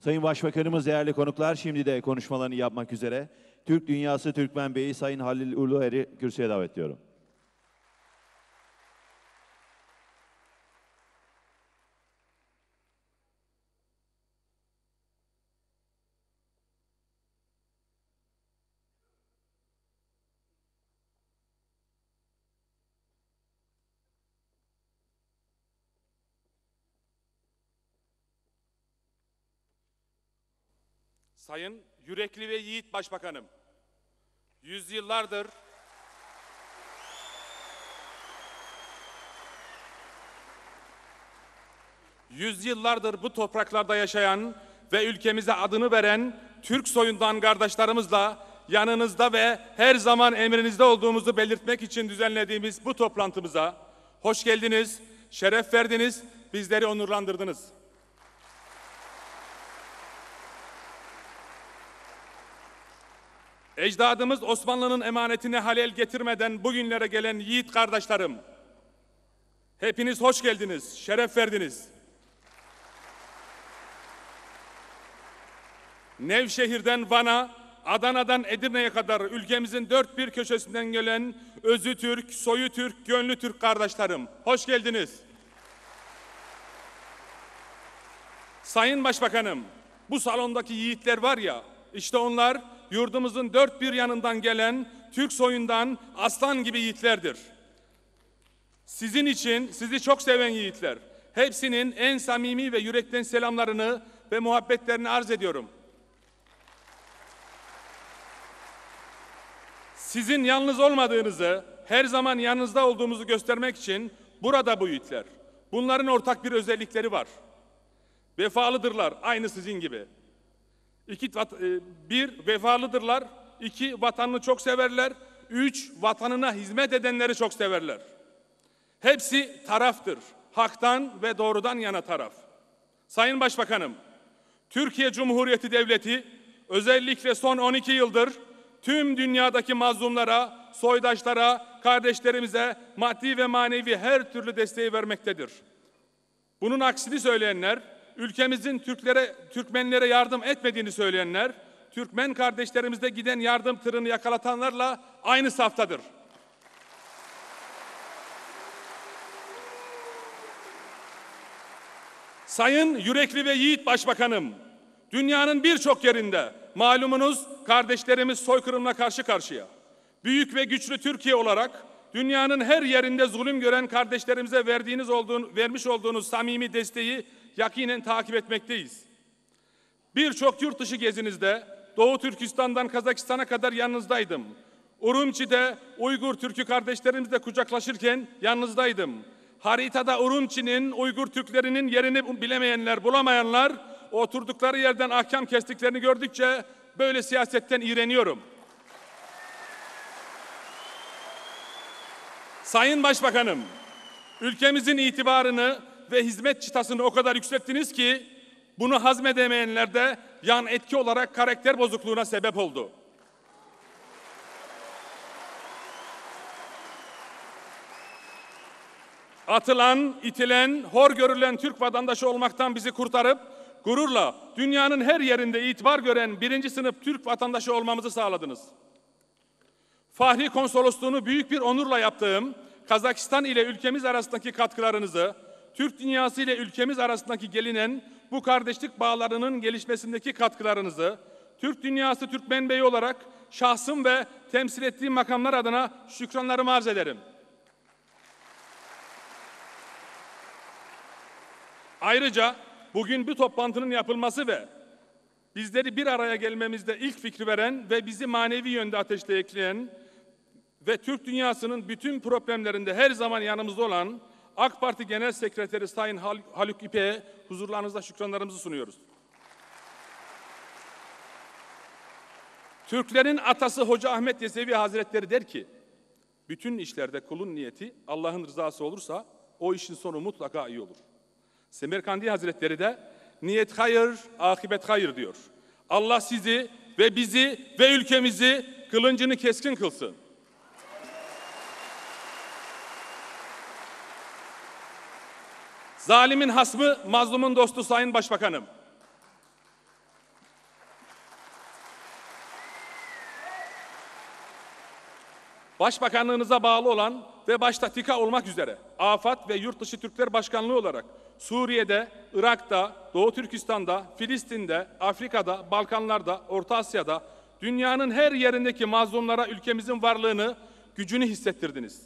Sayın Başbakanımız, değerli konuklar, şimdi de konuşmalarını yapmak üzere Türk Dünyası Türkmen Beyi Sayın Halil Uluer'i kürsüye davet ediyorum. Sayın yürekli ve yiğit Başbakanım, yüzyıllardır bu topraklarda yaşayan ve ülkemize adını veren Türk soyundan kardeşlerimizle yanınızda ve her zaman emrinizde olduğumuzu belirtmek için düzenlediğimiz bu toplantımıza hoş geldiniz, şeref verdiniz, bizleri onurlandırdınız. Ecdadımız Osmanlı'nın emanetini halel getirmeden bugünlere gelen yiğit kardeşlerim, hepiniz hoş geldiniz, şeref verdiniz. Nevşehir'den Van'a, Adana'dan Edirne'ye kadar ülkemizin dört bir köşesinden gelen özü Türk, soyu Türk, gönlü Türk kardeşlerim, hoş geldiniz. Sayın Başbakanım, bu salondaki yiğitler var ya, işte onlar yurdumuzun dört bir yanından gelen Türk soyundan aslan gibi yiğitlerdir. Sizin için sizi çok seven yiğitler. Hepsinin en samimi ve yürekten selamlarını ve muhabbetlerini arz ediyorum. Sizin yalnız olmadığınızı, her zaman yanınızda olduğumuzu göstermek için burada bu yiğitler. Bunların ortak bir özellikleri var. Vefalıdırlar, aynı sizin gibi. Bir, vefalıdırlar. İki, vatanını çok severler. Üç, vatanına hizmet edenleri çok severler. Hepsi taraftır. Haktan ve doğrudan yana taraf. Sayın Başbakanım, Türkiye Cumhuriyeti Devleti özellikle son 12 yıldır tüm dünyadaki mazlumlara, soydaşlara, kardeşlerimize maddi ve manevi her türlü desteği vermektedir. Bunun aksini söyleyenler, ülkemizin Türkmenlere yardım etmediğini söyleyenler, Türkmen kardeşlerimizde giden yardım tırını yakalatanlarla aynı saftadır. Sayın yürekli ve yiğit Başbakanım, dünyanın birçok yerinde malumunuz kardeşlerimiz soykırımla karşı karşıya. Büyük ve güçlü Türkiye olarak dünyanın her yerinde zulüm gören kardeşlerimize vermiş olduğunuz samimi desteği yakinen takip etmekteyiz. Birçok yurt dışı gezinizde Doğu Türkistan'dan Kazakistan'a kadar yanınızdaydım. Urumçi'de Uygur Türk'ü kardeşlerimizle kucaklaşırken yanınızdaydım. Haritada Urumçi'nin, Uygur Türklerinin yerini bilemeyenler, bulamayanlar oturdukları yerden ahkam kestiklerini gördükçe böyle siyasetten iğreniyorum. Sayın Başbakanım, ülkemizin itibarını ve hizmet çıtasını o kadar yükselttiniz ki bunu hazmedemeyenler de yan etki olarak karakter bozukluğuna sebep oldu. Atılan, itilen, hor görülen Türk vatandaşı olmaktan bizi kurtarıp gururla dünyanın her yerinde itibar gören birinci sınıf Türk vatandaşı olmamızı sağladınız. Fahri konsolosluğunu büyük bir onurla yaptığım Kazakistan ile ülkemiz arasındaki katkılarınızı, Türk dünyası ile ülkemiz arasındaki gelinen bu kardeşlik bağlarının gelişmesindeki katkılarınızı, Türk dünyası Türkmen Beyi olarak şahsım ve temsil ettiğim makamlar adına şükranlarımı arz ederim. Ayrıca bugün bu toplantının yapılması ve bizleri bir araya gelmemizde ilk fikri veren ve bizi manevi yönde ateşleyen ve Türk dünyasının bütün problemlerinde her zaman yanımızda olan AK Parti Genel Sekreteri Sayın Haluk İpek'e huzurlarınızda şükranlarımızı sunuyoruz. Türklerin atası Hoca Ahmet Yesevi Hazretleri der ki, bütün işlerde kulun niyeti Allah'ın rızası olursa o işin sonu mutlaka iyi olur. Semerkandi Hazretleri de niyet hayır, akıbet hayır diyor. Allah sizi ve bizi ve ülkemizi kılıncını keskin kılsın. Zalimin hasmı, mazlumun dostu Sayın Başbakanım. Başbakanlığınıza bağlı olan ve başta TİKA olmak üzere AFAD ve Yurtdışı Türkler Başkanlığı olarak Suriye'de, Irak'ta, Doğu Türkistan'da, Filistin'de, Afrika'da, Balkanlar'da, Orta Asya'da, dünyanın her yerindeki mazlumlara ülkemizin varlığını, gücünü hissettirdiniz.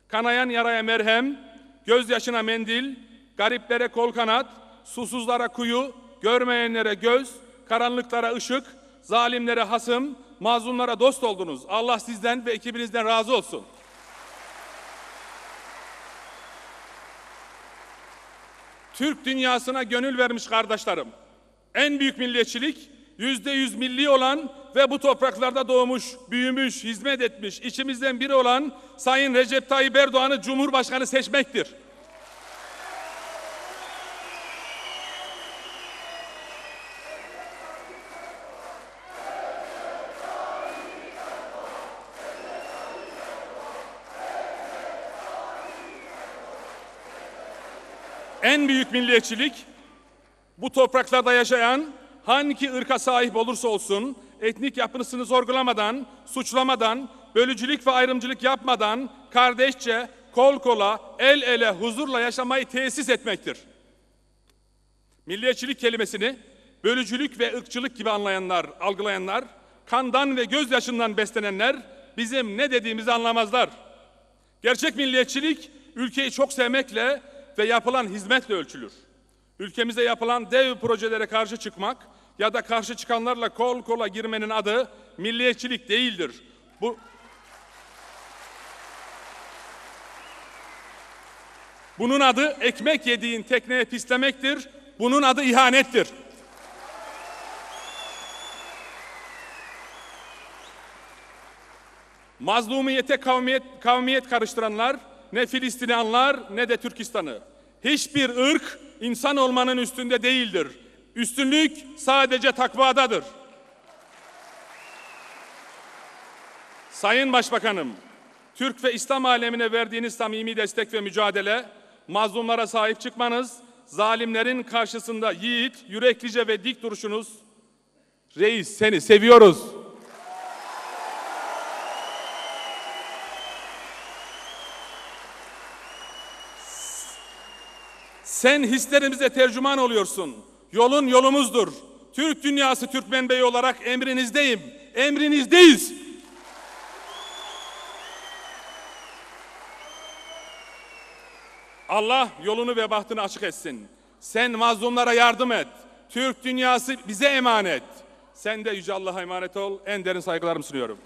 Kanayan yaraya merhem, gözyaşına mendil, gariplere kol kanat, susuzlara kuyu, görmeyenlere göz, karanlıklara ışık, zalimlere hasım, mazlumlara dost oldunuz. Allah sizden ve ekibinizden razı olsun. Türk dünyasına gönül vermiş kardeşlerim. En büyük milliyetçilik, %100 milli olan ve bu topraklarda doğmuş, büyümüş, hizmet etmiş, içimizden biri olan Sayın Recep Tayyip Erdoğan'ı Cumhurbaşkanı seçmektir. En büyük milliyetçilik, bu topraklarda yaşayan hangi ırka sahip olursa olsun, etnik yapısını sorgulamadan, suçlamadan, bölücülük ve ayrımcılık yapmadan, kardeşçe, kol kola, el ele, huzurla yaşamayı tesis etmektir. Milliyetçilik kelimesini bölücülük ve ırkçılık gibi anlayanlar, algılayanlar, kandan ve gözyaşından beslenenler bizim ne dediğimizi anlamazlar. Gerçek milliyetçilik, ülkeyi çok sevmekle ve yapılan hizmetle ölçülür. Ülkemize yapılan dev projelere karşı çıkmak ya da karşı çıkanlarla kol kola girmenin adı milliyetçilik değildir. Bunun adı ekmek yediğin tekneye pislemektir. Bunun adı ihanettir. Mazlumiyete kavmiyet karıştıranlar ne Filistin'i anlar ne de Türkistan'ı. Hiçbir ırk insan olmanın üstünde değildir. Üstünlük sadece takvadadır. Sayın Başbakanım, Türk ve İslam alemine verdiğiniz samimi destek ve mücadele, mazlumlara sahip çıkmanız, zalimlerin karşısında yiğit, yüreklice ve dik duruşunuz, reis seni seviyoruz. Sen hislerimize tercüman oluyorsun. Yolun yolumuzdur. Türk dünyası Türkmen Bey olarak emrinizdeyim. Emrinizdeyiz. Allah yolunu ve bahtını açık etsin. Sen mazlumlara yardım et. Türk dünyası bize emanet. Sen de Yüce Allah'a emanet ol. En derin saygılarımı sunuyorum.